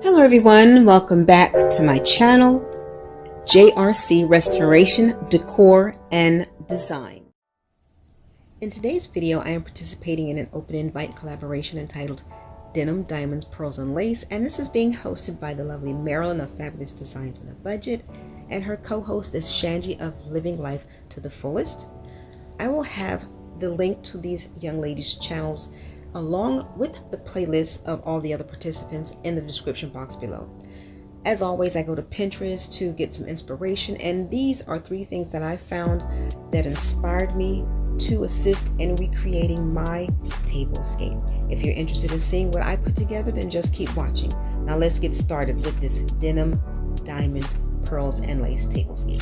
Hello everyone, welcome back to my channel, JRC Restoration, Decor, and Design. In today's video, I am participating in an open invite collaboration entitled Denim, Diamonds, Pearls, and Lace, and this is being hosted by the lovely Marilyn of Fabulous Designs with a Budget, and her co-host is Shangie of Living Life to the Fullest. I will have the link to these young ladies' channels along with the playlist of all the other participants in the description box below. As always, I go to Pinterest to get some inspiration, and these are 3 things that I found that inspired me to assist in recreating my tablescape. If you're interested in seeing what I put together, then just keep watching. Now let's get started with this Denim, Diamonds, Pearls, and Lace tablescape.